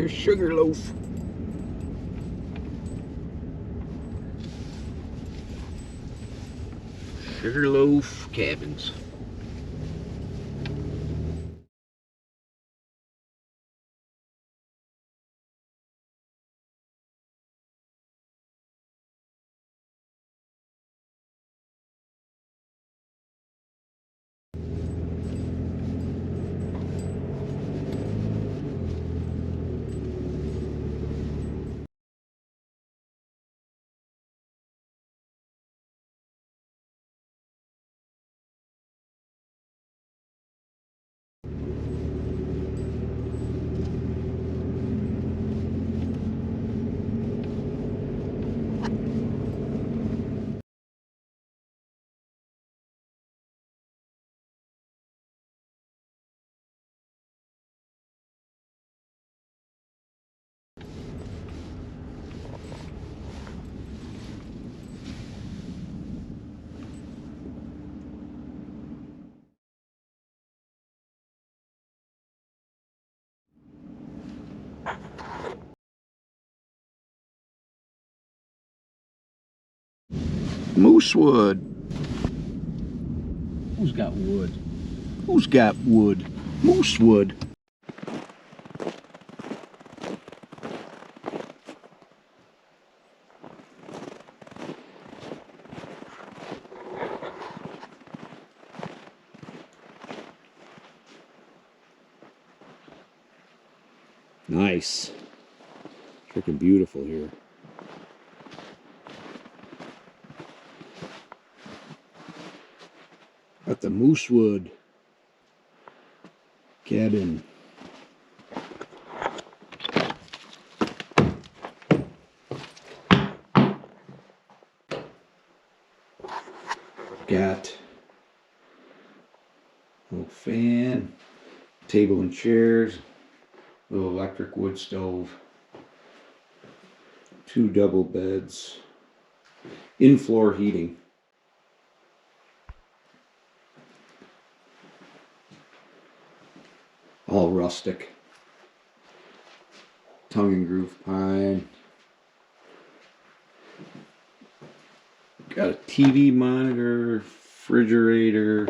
There's Sugarloaf. Sugarloaf Cabins. Moosewood. Who's got wood? Who's got wood? Moosewood. Nice. Freaking beautiful here. At the Moosewood cabin. Got a little fan, table and chairs, little electric wood stove, 2 double beds, in-floor heating. All rustic. Tongue and groove pine. Got a TV monitor, refrigerator.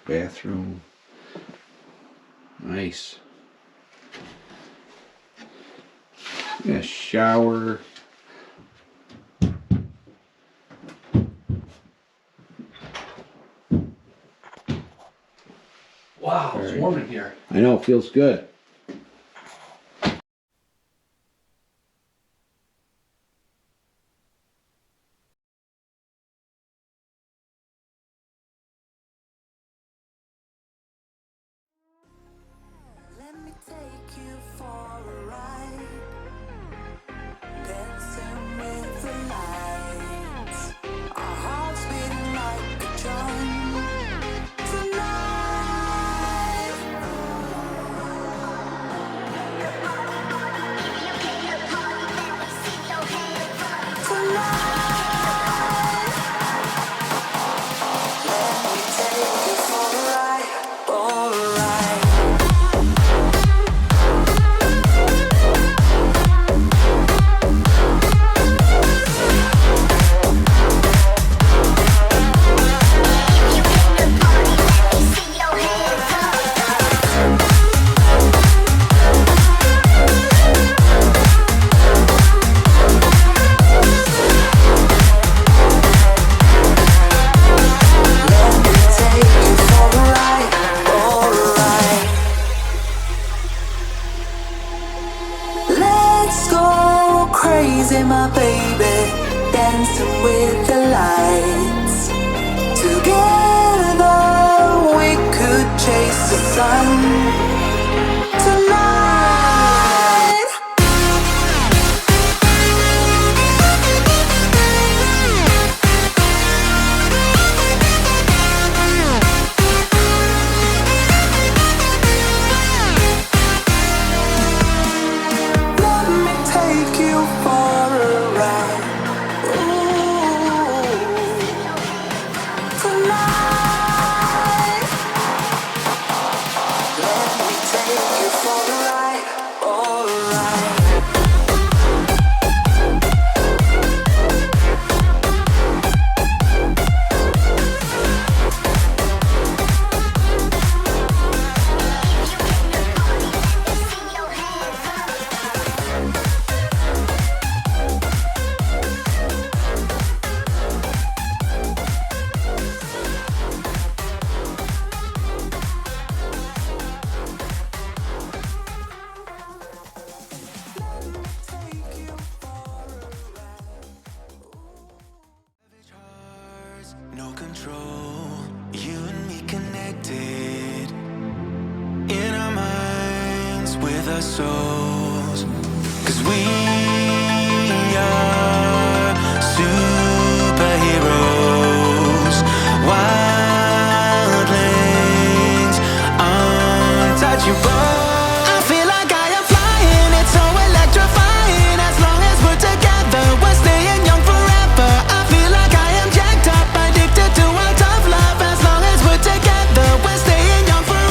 Bathroom. Nice. Got a shower. Wow, it's warm in here. I know, it feels good. Let me take you for a ride, dancing with the lights, our hearts beating like a drum tonight. Crazy, my baby, dancing with the lights. Together we could chase the sun tonight. Let me take you for a ride. Ooh, tonight. our souls. 'Cause we are superheroes, wildlings, untouchable. I feel like I am flying, it's so electrifying. As long as we're together, we're staying young forever. I feel like I am jacked up, addicted to our tough love. As long as we're together, we're staying young forever.